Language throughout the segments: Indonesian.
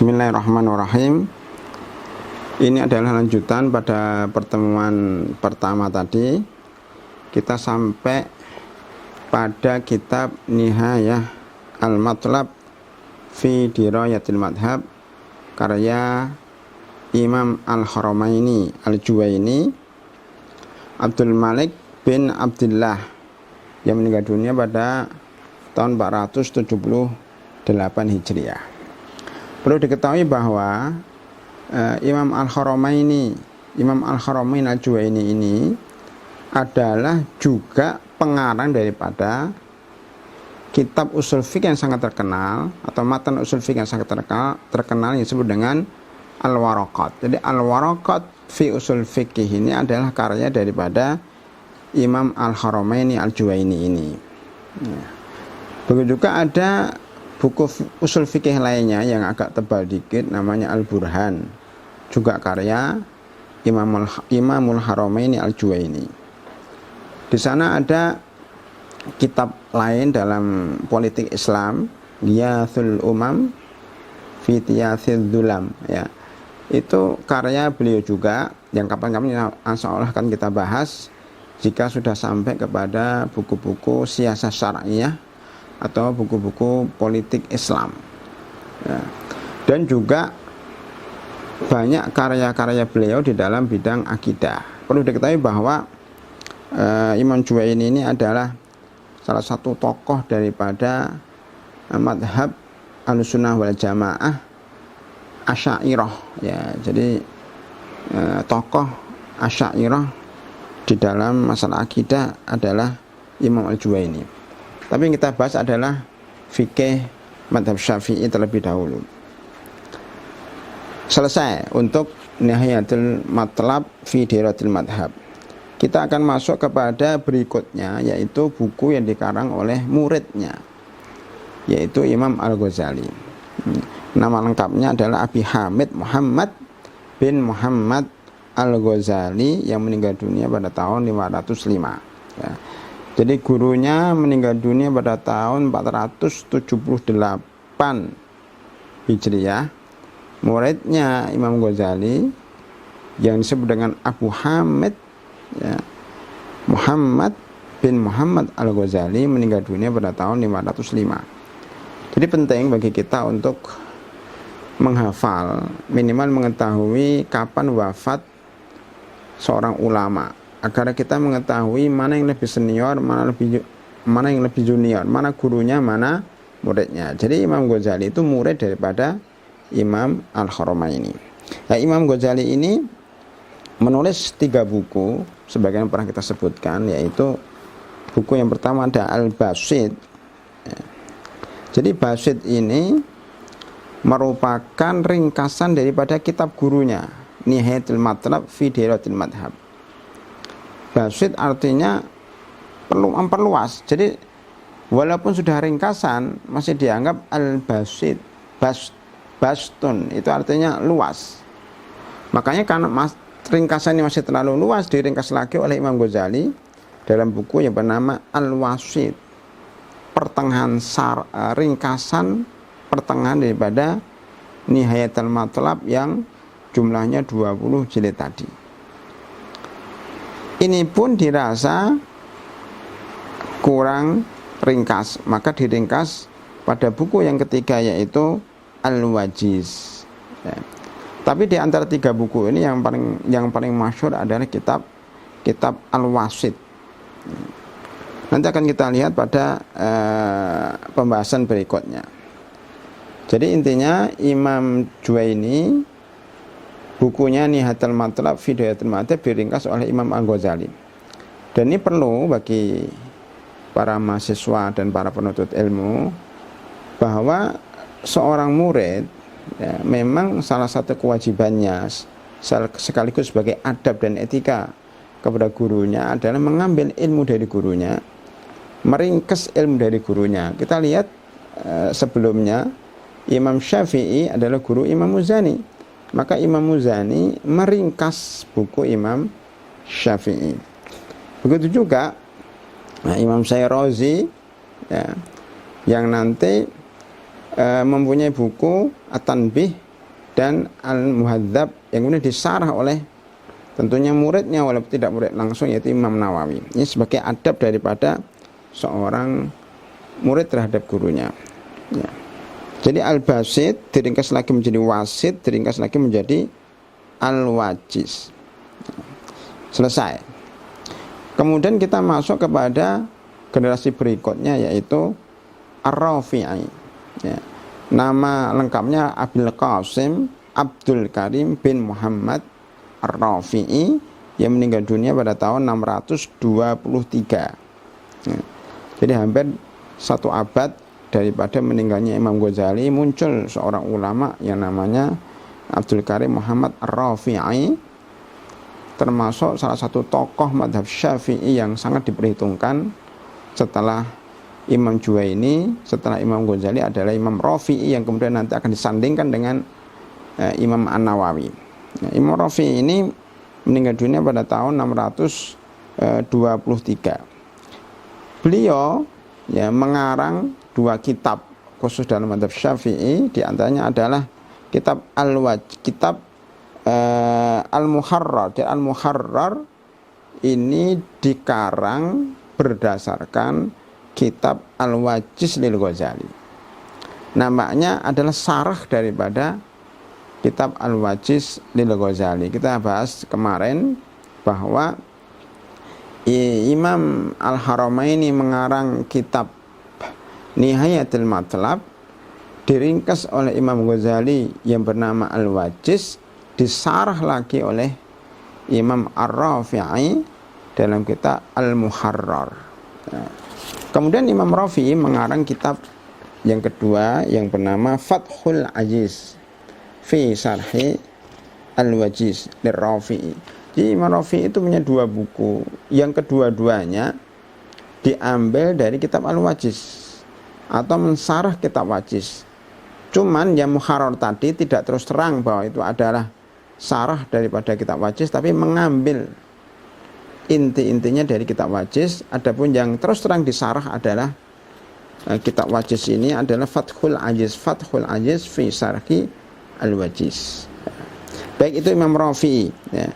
Bismillahirrahmanirrahim. Ini adalah lanjutan pada pertemuan pertama tadi. Kita sampai pada kitab Nihayah Al-Matlab fi Dirayatil Madhab karya Imam Al-Haramaini Al-Juwaini Abdul Malik bin Abdullah yang meninggal dunia pada tahun 478 Hijriah. Perlu diketahui bahwa Imam Al-Haramaini Al-Juwaini ini adalah juga pengarang daripada kitab usul fiqh yang sangat terkenal atau matan usul fiqh yang sangat terkenal yang disebut dengan Al-Waraqat. Jadi Al-Waraqat fi usul fiqh ini adalah karya daripada Imam Al-Haramaini Al-Juwaini ini. Begitu juga ada buku usul fikih lainnya yang agak tebal dikit, namanya Al-Burhan, juga karya Imamul Haramaini Al-Juwaini. Di sana ada kitab lain dalam politik Islam, Ghiyathul Umam fi Tiyathil Dulam, ya. Itu karya beliau juga yang kapan-kapan insyaallah akan kita bahas jika sudah sampai kepada buku-buku siasah syar'iyah atau buku-buku politik Islam, ya. Dan juga banyak karya-karya beliau di dalam bidang akidah. Perlu diketahui bahwa Imam Juwaini ini adalah salah satu tokoh daripada madhab Ahlussunnah wal Jamaah Asy'ariyah, ya. Jadi tokoh Asy'ariyah di dalam masalah akidah adalah Imam Al-Juwaini. Tapi yang kita bahas adalah fikih madhab Syafi'i terlebih dahulu. Selesai untuk Nihayatul Matlab fi Dirayatil Madhab. Kita akan masuk kepada berikutnya, yaitu buku yang dikarang oleh muridnya, yaitu Imam Al-Ghazali. Nama lengkapnya adalah Abi Hamid Muhammad bin Muhammad Al-Ghazali yang meninggal dunia pada tahun 505, ya. Jadi gurunya meninggal dunia pada tahun 478 Hijriah. Muridnya Imam Ghazali yang disebut dengan Abu Hamid, ya, Muhammad bin Muhammad Al-Ghazali meninggal dunia pada tahun 505. Jadi penting bagi kita untuk menghafal, minimal mengetahui kapan wafat seorang ulama, agar kita mengetahui mana yang lebih senior, mana yang lebih junior, mana gurunya, mana muridnya. Jadi Imam Ghazali itu murid daripada Imam Al-Haramaini. Nah, Imam Ghazali ini menulis 3 buku, sebagian pernah kita sebutkan, yaitu buku yang pertama ada Al-Basit. Jadi Basit ini merupakan ringkasan daripada kitab gurunya, Nihayatul Matlab fi Dirayatil Madhab. Basit artinya memperluas. Jadi walaupun sudah ringkasan masih dianggap al-basit, bastun itu artinya luas. Makanya karena ringkasan ini masih terlalu luas, diringkas lagi oleh Imam Ghazali dalam buku yang bernama Al-Wasit, ringkasan pertengahan daripada Nihayatul Matlab yang jumlahnya 20 jilid tadi. Ini pun dirasa kurang ringkas, maka diringkas pada buku yang ketiga, yaitu Al-Wajiz, ya. Tapi di antara 3 buku ini yang paling masyhur adalah kitab Al-Wasit. Nanti akan kita lihat pada pembahasan berikutnya. Jadi intinya Imam Juwaini bukunya Nihayatul Matlab fi Dirayatil Madhab diringkas oleh Imam Al-Ghazali. Dan ini perlu bagi para mahasiswa dan para penuntut ilmu bahwa seorang murid, ya, memang salah satu kewajibannya sekaligus sebagai adab dan etika kepada gurunya adalah mengambil ilmu dari gurunya, meringkas ilmu dari gurunya. Kita lihat sebelumnya Imam Syafi'i adalah guru Imam Muzani. Maka Imam Muzani meringkas buku Imam Syafi'i. Begitu juga Imam Syarazi, ya, yang nanti mempunyai buku At-Tanbih dan Al-Muhadzab yang kemudian disarah oleh tentunya muridnya walaupun tidak murid langsung, yaitu Imam Nawawi. Ini sebagai adab daripada seorang murid terhadap gurunya. Ya. Jadi Al-Basit diringkas lagi menjadi Wasit, diringkas lagi menjadi Al-Wajiz. Selesai. Kemudian kita masuk kepada generasi berikutnya, yaitu Ar-Rafi'i. Ya. Nama lengkapnya Abil Qasim Abdul Karim bin Muhammad Ar-Rafi'i, yang meninggal dunia pada tahun 623. Ya. Jadi hampir satu abad daripada meninggalnya Imam Ghazali, muncul seorang ulama yang namanya Abdul Karim Muhammad Ar-Rafi'i, termasuk salah satu tokoh madhab Syafi'i yang sangat diperhitungkan. Setelah Imam Juwaini, setelah Imam Ghazali adalah Imam Rafi'i, yang kemudian nanti akan disandingkan dengan Imam An-Nawawi. Imam Rafi'i ini meninggal dunia pada tahun 623. Beliau ya mengarang dua kitab khusus dalam madhab Syafi'i, diantaranya adalah kitab Al-Muharrar. Dan Al-Muharrar ini dikarang berdasarkan kitab Al-Wajiz lil Ghazali. Nampaknya adalah sarah daripada kitab Al-Wajiz lil Ghazali. Kita bahas kemarin bahwa Imam Al-Haramaini mengarang kitab Nihayatul Matlab, diringkas oleh Imam Ghazali yang bernama Al-Wajiz, disarah lagi oleh Imam Ar-Rafi'i dalam kitab Al-Muharrar. Kemudian Imam Rafi'i mengarang kitab yang kedua yang bernama Fathul Aziz fi Syarhi Al-Wajiz lirrafi'i. Jadi Imam Rafi'i itu punya dua buku, yang kedua-duanya diambil dari kitab Al-Wajiz atau mensarah kitab Wajiz. Cuman yang Muharrar tadi tidak terus terang bahwa itu adalah sarah daripada kitab Wajiz, tapi mengambil inti-intinya dari kitab Wajiz. Adapun yang terus terang disarah adalah kitab Wajiz ini adalah Fathul Aziz fi Syarhi Al-Wajiz. Baik, itu Imam Rafi'i ya.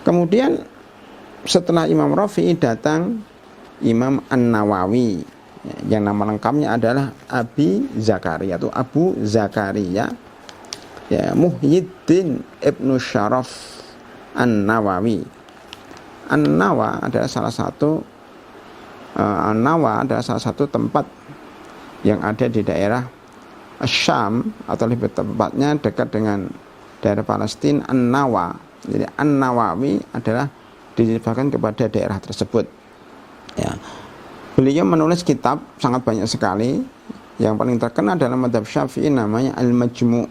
Kemudian setelah Imam Rafi'i datang Imam An-Nawawi ya, yang nama lengkapnya adalah Abi Zakaria atau Abu Zakaria ya, Muhyiddin Ibnu Syaraf An-Nawawi. An-Nawa adalah salah satu tempat yang ada di daerah Syam, atau lebih tepatnya dekat dengan daerah Palestina, An-Nawa. Jadi An-Nawawi adalah disebutkan kepada daerah tersebut ya. Beliau menulis kitab sangat banyak sekali. Yang paling terkenal dalam madhab Syafi'i namanya Al-Majmu'.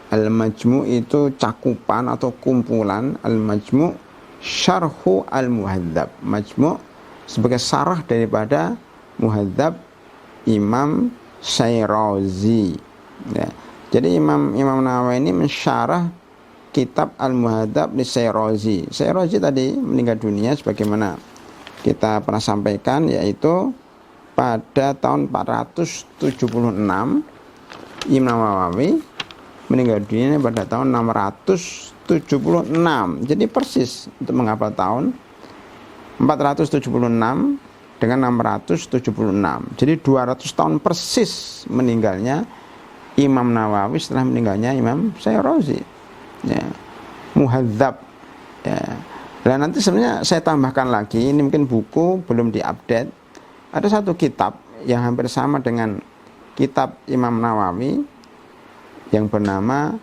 Al-Majmu' itu cakupan atau kumpulan. Al-Majmu' Syarhu Al-Muhadzab. Majmu' sebagai sarah daripada Muhadzab Imam Syirazi ya. Jadi Imam Nawawi ini mensyarah kitab Al-Muhadzab li Syirazi. Syirazi tadi meninggal dunia sebagaimana kita pernah sampaikan, yaitu pada tahun 476. Imam Nawawi meninggal dunia pada tahun 676. Jadi persis untuk menghafal tahun 476 dengan 676. Jadi 200 tahun persis meninggalnya Imam Nawawi setelah meninggalnya Imam Syirazi ya. Muhadzab ya. Dan nanti sebenarnya saya tambahkan lagi, ini mungkin buku belum diupdate. Ada satu kitab yang hampir sama dengan kitab Imam Nawawi yang bernama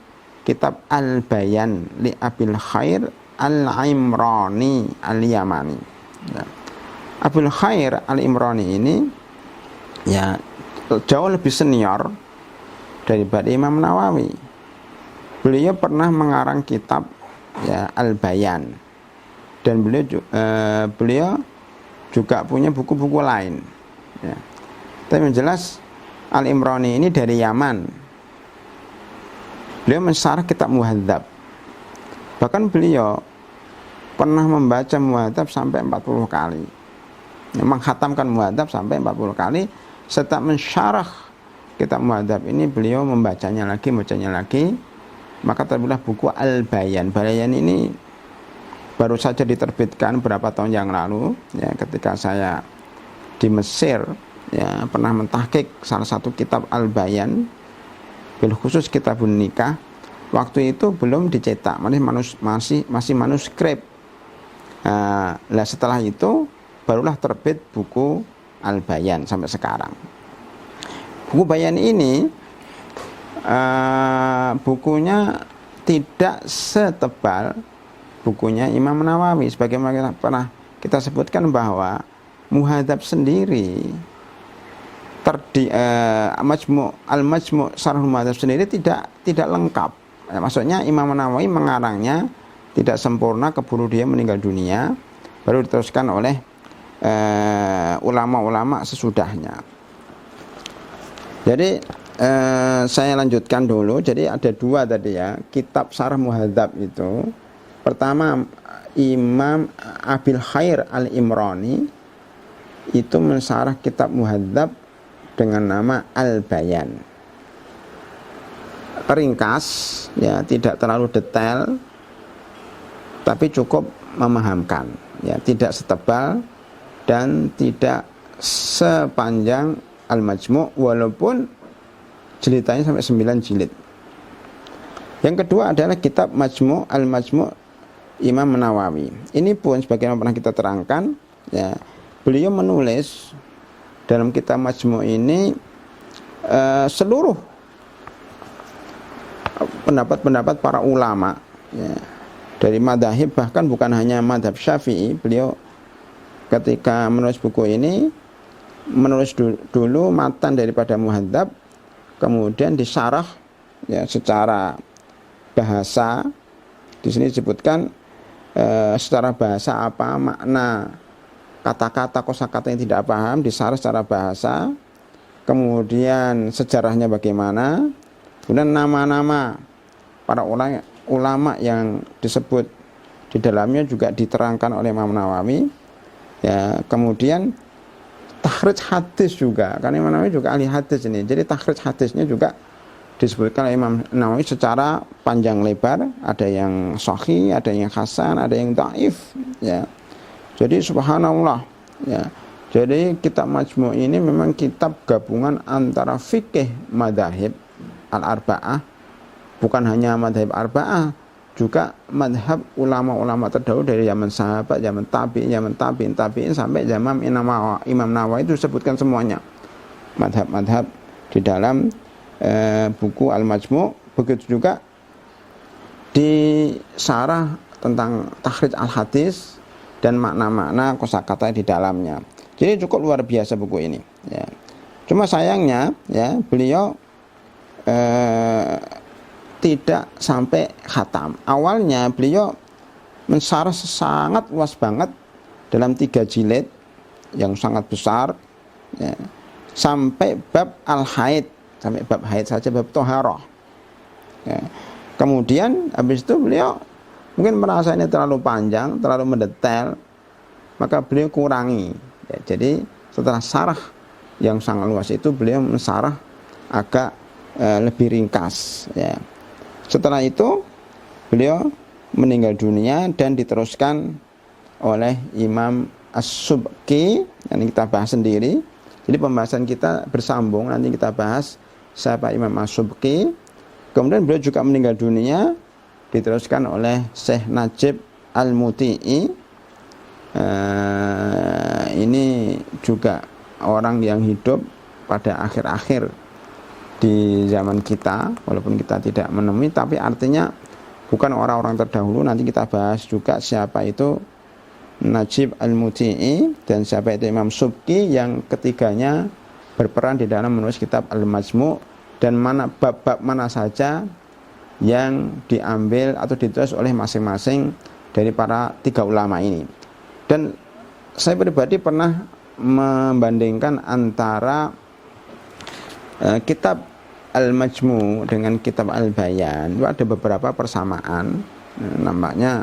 kitab Al-Bayan li Abil Khair Al-Imrani Al-Yamani ya. Abul Khair Al-Imrani ini ya jauh lebih senior daripada Imam Nawawi. Beliau pernah mengarang kitab ya Al-Bayan, dan beliau juga punya buku-buku lain ya. Tapi yang jelas Al-Imrani ini dari Yaman. Beliau mensyarah kitab Muhadzab. Bahkan beliau pernah membaca Muhadzab sampai 40 kali. Menghatamkan Muhadzab sampai 40 kali. Setelah mensyarah kitab Muhadzab ini, beliau membacanya lagi maka terbitlah buku Al-Bayan. Bayan ini baru saja diterbitkan beberapa tahun yang lalu, ya, ketika saya di Mesir, ya, pernah mentahqiq salah satu kitab Al-Bayan, bil khusus kitabun nikah. Waktu itu belum dicetak, masih manuskrip. Nah, setelah itu barulah terbit buku Al-Bayan sampai sekarang. Buku Bayan ini bukunya tidak setebal bukunya Imam Nawawi. Sebagaimana pernah kita sebutkan bahwa Muhadzab sendiri Al-Majmu' Syarhul Muhadzab sendiri tidak lengkap. Maksudnya Imam Nawawi mengarangnya tidak sempurna, keburu dia meninggal dunia, baru diteruskan oleh ulama-ulama sesudahnya. Jadi saya lanjutkan dulu. Jadi ada dua tadi, ya, kitab Syarh Muhadzab itu. Pertama, Imam Abil Khair Al-Imrani itu mensyarah kitab Muhadzab dengan nama Al-Bayan. Ringkas, ya, tidak terlalu detail, tapi cukup memahamkan, ya, tidak setebal dan tidak sepanjang Al-Majmu', walaupun jilidannya sampai 9 jilid. Yang kedua adalah kitab Al-Majmu' Imam Nawawi. Ini pun sebagaimana pernah kita terangkan, ya, beliau menulis dalam kitab Majmu' ini seluruh pendapat-pendapat para ulama, ya, dari madzhab, bahkan bukan hanya madzhab Syafi'i. Beliau ketika menulis buku ini menulis dulu matan daripada Muhadzab, kemudian disyarah, ya, secara bahasa. Di sini disebutkan secara bahasa apa makna kata-kata, kosakata yang tidak paham, disyarah secara bahasa. Kemudian sejarahnya bagaimana, kemudian nama-nama para ulama yang disebut di dalamnya juga diterangkan oleh Imam Nawawi, ya. Kemudian takhrij hadis juga, karena Imam Nawawi juga ahli hadis ini, jadi takhrij hadisnya juga disebutkan oleh Imam Nawawi secara panjang lebar. Ada yang sahih, ada yang hasan, ada yang dhaif, ya. Jadi subhanallah, ya. Jadi kitab Majmu' ini memang kitab gabungan antara fikih madzhab al-arba'ah, bukan hanya madzhab arba'ah, juga madhab ulama-ulama terdahulu dari zaman sahabat, zaman tabi'in sampai zaman Imam Nawawi itu disebutkan semuanya madhab-madhab di dalam buku Al-Majmu'. Begitu juga di syarah tentang takhrij al-hadis dan makna-makna kosakata di dalamnya. Jadi cukup luar biasa buku ini, ya. Cuma sayangnya, ya, beliau tidak sampai khatam. Awalnya beliau mensyarah sangat luas banget dalam 3 jilid yang sangat besar, ya, sampai bab al-haid, sampai bab haid saja, bab toharoh, ya. Kemudian habis itu beliau mungkin merasa ini terlalu panjang, terlalu mendetail, maka beliau kurangi, ya. Jadi setelah syarah yang sangat luas itu, beliau mensyarah agak lebih ringkas, ya. Setelah itu beliau meninggal dunia dan diteruskan oleh Imam As-Subki. Nanti kita bahas sendiri. Jadi pembahasan kita bersambung, nanti kita bahas siapa Imam As-Subki. Kemudian beliau juga meninggal dunia, diteruskan oleh Syekh Najib Al-Muti'i. Ini juga orang yang hidup pada akhir-akhir di zaman kita, walaupun kita tidak menemui, tapi artinya bukan orang-orang terdahulu. Nanti kita bahas juga siapa itu Najib Al-Muti'i dan siapa itu Imam Subki, yang ketiganya berperan di dalam menulis kitab Al-Majmu', dan mana bab-bab mana saja yang diambil atau ditulis oleh masing-masing dari para 3 ulama ini. Dan saya pribadi pernah membandingkan antara kitab Al-Majmu' dengan kitab Al-Bayan. Itu ada beberapa persamaan. Nampaknya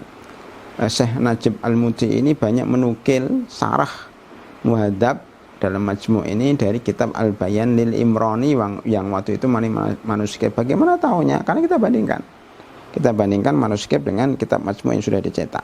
Syekh Najib Al-Muti'i ini banyak menukil syarah Muhadzab dalam Majmu' ini dari kitab Al-Bayan lil Imrani yang waktu itu manuskrip. Bagaimana tahunya? Karena kita bandingkan. Kita bandingkan manuskrip dengan kitab Majmu' yang sudah dicetak.